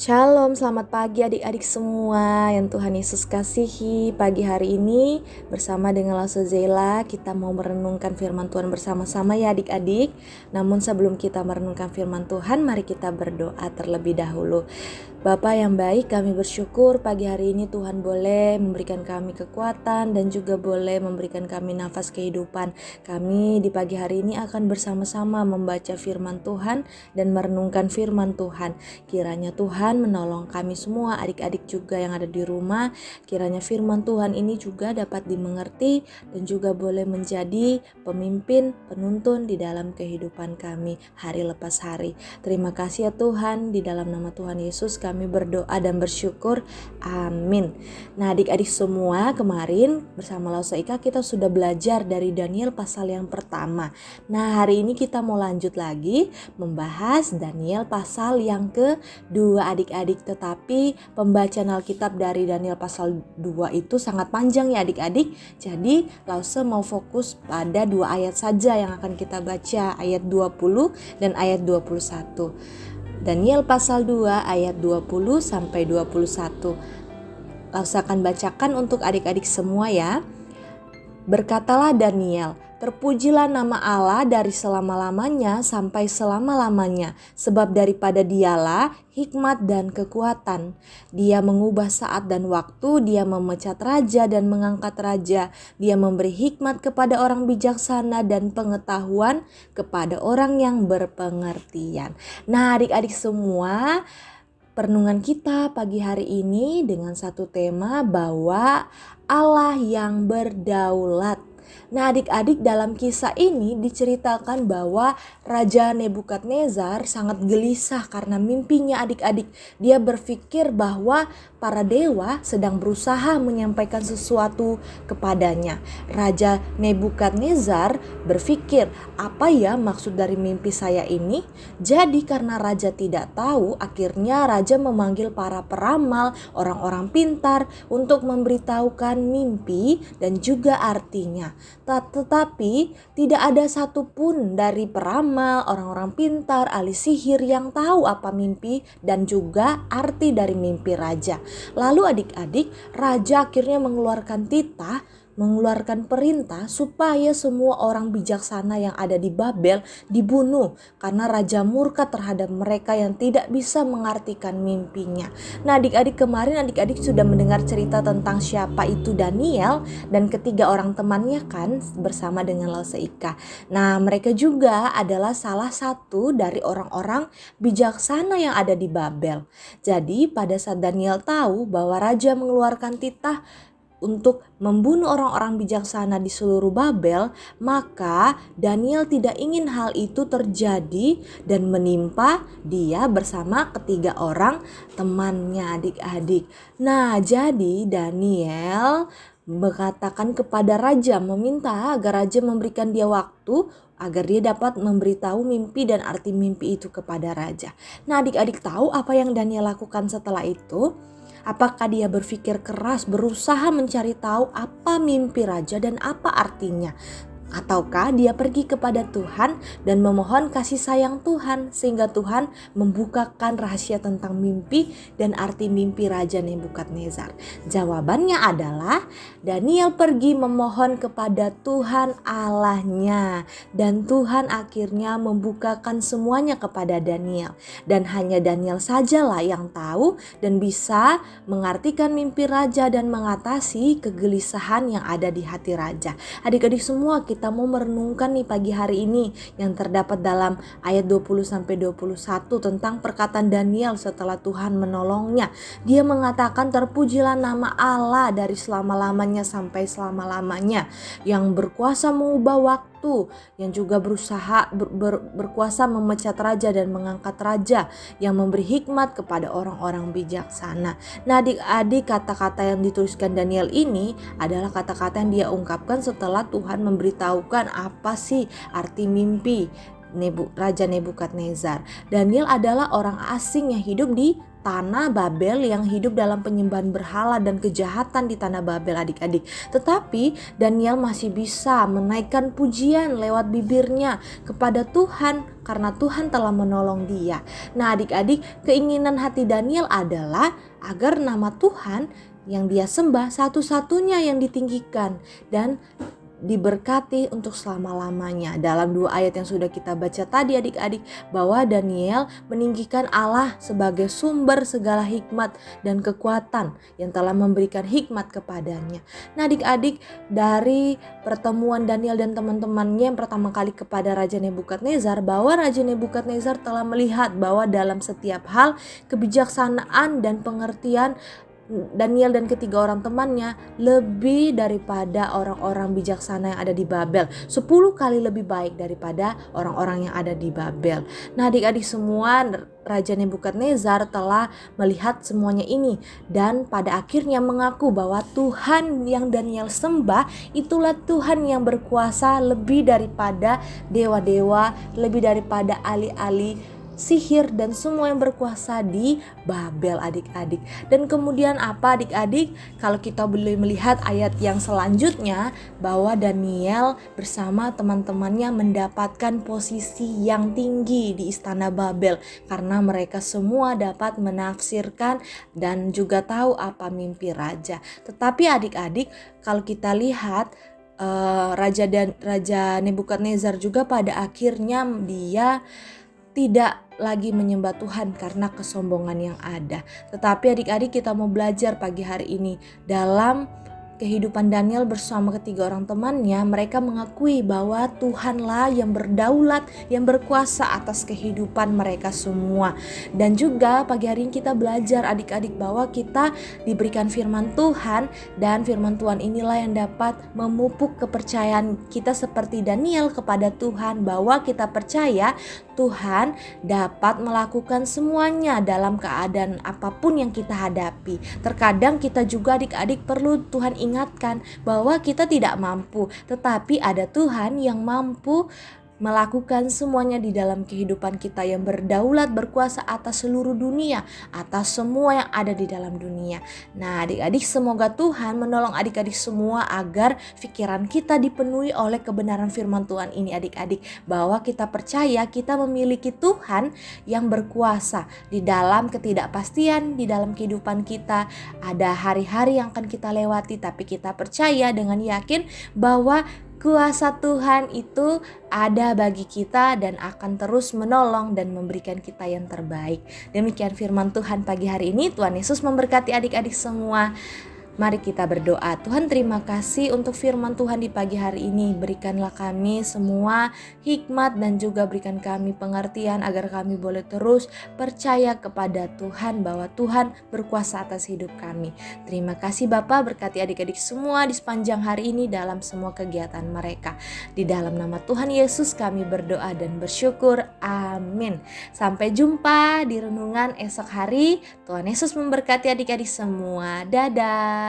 Shalom, selamat pagi adik-adik semua yang Tuhan Yesus kasihi. Pagi hari ini bersama dengan Lause Zela kita mau merenungkan firman Tuhan bersama-sama ya adik-adik. Namun sebelum kita merenungkan firman Tuhan, mari kita berdoa terlebih dahulu. Bapa yang baik, kami bersyukur pagi hari ini Tuhan boleh memberikan kami kekuatan dan juga boleh memberikan kami nafas kehidupan. Kami di pagi hari ini akan bersama-sama membaca firman Tuhan dan merenungkan firman Tuhan. Kiranya Tuhan menolong kami semua, adik-adik juga yang ada di rumah. Kiranya firman Tuhan ini juga dapat dimengerti dan juga boleh menjadi pemimpin, penuntun di dalam kehidupan kami hari lepas hari. Terima kasih ya Tuhan, di dalam nama Tuhan Yesus kami berdoa dan bersyukur. Amin. Nah adik-adik semua, kemarin bersama Lause Ika kita sudah belajar dari Daniel pasal yang pertama. Nah hari ini kita mau lanjut lagi membahas Daniel pasal yang kedua adik-adik. Tetapi pembacaan Alkitab dari Daniel pasal 2 itu sangat panjang ya adik-adik. Jadi Lause mau fokus pada 2 ayat saja yang akan kita baca, ayat 20 dan ayat 21. Daniel pasal 2 ayat 20 sampai 21. Lause akan bacakan untuk adik-adik semua ya. Berkatalah Daniel, terpujilah nama Allah dari selama-lamanya sampai selama-lamanya, sebab daripada Dialah hikmat dan kekuatan. Dia mengubah saat dan waktu, Dia memecat raja dan mengangkat raja. Dia memberi hikmat kepada orang bijaksana dan pengetahuan kepada orang yang berpengertian. Nah adik-adik semua, perenungan kita pagi hari ini dengan satu tema bahwa Allah yang berdaulat. Nah adik-adik, dalam kisah ini diceritakan bahwa Raja Nebukadnezar sangat gelisah karena mimpinya adik-adik. Dia berpikir bahwa para dewa sedang berusaha menyampaikan sesuatu kepadanya. Raja Nebukadnezar berpikir, apa ya maksud dari mimpi saya ini? Jadi karena raja tidak tahu, akhirnya raja memanggil para peramal, orang-orang pintar untuk memberitahukan mimpi dan juga artinya. Tetapi tidak ada satupun dari peramal, orang-orang pintar, ahli sihir yang tahu apa mimpi dan juga arti dari mimpi raja. Lalu adik-adik, raja akhirnya mengeluarkan perintah supaya semua orang bijaksana yang ada di Babel dibunuh karena raja murka terhadap mereka yang tidak bisa mengartikan mimpinya. Nah adik-adik, kemarin adik-adik sudah mendengar cerita tentang siapa itu Daniel dan ketiga orang temannya kan bersama dengan Lause Ika. Nah mereka juga adalah salah satu dari orang-orang bijaksana yang ada di Babel. Jadi pada saat Daniel tahu bahwa raja mengeluarkan titah untuk membunuh orang-orang bijaksana di seluruh Babel, maka Daniel tidak ingin hal itu terjadi dan menimpa dia bersama ketiga orang temannya adik-adik. Nah, jadi Daniel mengatakan kepada raja, meminta agar raja memberikan dia waktu agar dia dapat memberitahu mimpi dan arti mimpi itu kepada raja. Nah, adik-adik tahu apa yang Daniel lakukan setelah itu? Apakah dia berpikir keras, berusaha mencari tahu apa mimpi raja dan apa artinya? Ataukah dia pergi kepada Tuhan dan memohon kasih sayang Tuhan sehingga Tuhan membukakan rahasia tentang mimpi dan arti mimpi Raja Nebukadnezar? Jawabannya adalah Daniel pergi memohon kepada Tuhan Allahnya dan Tuhan akhirnya membukakan semuanya kepada Daniel. Dan hanya Daniel sajalah yang tahu dan bisa mengartikan mimpi raja dan mengatasi kegelisahan yang ada di hati raja. Adik-adik semua, kita mau merenungkan nih pagi hari ini yang terdapat dalam ayat 20-21 tentang perkataan Daniel setelah Tuhan menolongnya. Dia mengatakan, terpujilah nama Allah dari selama-lamanya sampai selama-lamanya, yang berkuasa mengubah waktu, yang juga berusaha berkuasa memecat raja dan mengangkat raja, yang memberi hikmat kepada orang-orang bijaksana. Nah adik-adik, kata-kata yang dituliskan Daniel ini adalah kata-kata yang dia ungkapkan setelah Tuhan memberitahukan apa sih arti mimpi Raja Nebukadnezar. Daniel adalah orang asing yang hidup di tanah Babel yang hidup dalam penyembahan berhala dan kejahatan di tanah Babel adik-adik. Tetapi Daniel masih bisa menaikkan pujian lewat bibirnya kepada Tuhan karena Tuhan telah menolong dia. Nah adik-adik, keinginan hati Daniel adalah agar nama Tuhan yang dia sembah satu-satunya yang ditinggikan dan diberkati untuk selama-lamanya. Dalam 2 ayat yang sudah kita baca tadi adik-adik, bahwa Daniel meninggikan Allah sebagai sumber segala hikmat dan kekuatan yang telah memberikan hikmat kepadanya. Nah adik-adik, dari pertemuan Daniel dan teman-temannya yang pertama kali kepada Raja Nebukadnezar, bahwa Raja Nebukadnezar telah melihat bahwa dalam setiap hal kebijaksanaan dan pengertian Daniel dan ketiga orang temannya lebih daripada orang-orang bijaksana yang ada di Babel, 10 kali lebih baik daripada orang-orang yang ada di Babel. Nah adik-adik semua, Raja Nebukadnezar telah melihat semuanya ini dan pada akhirnya mengaku bahwa Tuhan yang Daniel sembah itulah Tuhan yang berkuasa lebih daripada dewa-dewa, lebih daripada ahli-ahli sihir dan semua yang berkuasa di Babel adik-adik. Dan kemudian apa adik-adik? Kalau kita boleh melihat ayat yang selanjutnya, bahwa Daniel bersama teman-temannya mendapatkan posisi yang tinggi di istana Babel karena mereka semua dapat menafsirkan dan juga tahu apa mimpi raja. Tetapi adik-adik, kalau kita lihat Raja Nebukadnezar juga pada akhirnya dia tidak lagi menyembah Tuhan karena kesombongan yang ada. Tetapi adik-adik, kita mau belajar pagi hari ini dalam kehidupan Daniel bersama ketiga orang temannya. Mereka mengakui bahwa Tuhanlah yang berdaulat, yang berkuasa atas kehidupan mereka semua. Dan juga pagi hari ini kita belajar adik-adik bahwa kita diberikan firman Tuhan, dan firman Tuhan inilah yang dapat memupuk kepercayaan kita seperti Daniel kepada Tuhan, bahwa kita percaya Tuhan dapat melakukan semuanya dalam keadaan apapun yang kita hadapi. Terkadang kita juga adik-adik perlu Tuhan ingatkan bahwa kita tidak mampu, tetapi ada Tuhan yang mampu melakukan semuanya di dalam kehidupan kita, yang berdaulat, berkuasa atas seluruh dunia, atas semua yang ada di dalam dunia. Nah adik-adik, semoga Tuhan menolong adik-adik semua agar pikiran kita dipenuhi oleh kebenaran firman Tuhan ini adik-adik, bahwa kita percaya kita memiliki Tuhan yang berkuasa di dalam ketidakpastian di dalam kehidupan kita. Ada hari-hari yang akan kita lewati, tapi kita percaya dengan yakin bahwa kuasa Tuhan itu ada bagi kita dan akan terus menolong dan memberikan kita yang terbaik. Demikian firman Tuhan pagi hari ini. Tuhan Yesus memberkati adik-adik semua. Mari kita berdoa. Tuhan, terima kasih untuk firman Tuhan di pagi hari ini. Berikanlah kami semua hikmat dan juga berikan kami pengertian agar kami boleh terus percaya kepada Tuhan bahwa Tuhan berkuasa atas hidup kami. Terima kasih Bapa, berkati adik-adik semua di sepanjang hari ini dalam semua kegiatan mereka. Di dalam nama Tuhan Yesus kami berdoa dan bersyukur. Amin. Sampai jumpa di renungan esok hari. Tuhan Yesus memberkati adik-adik semua. Dadah.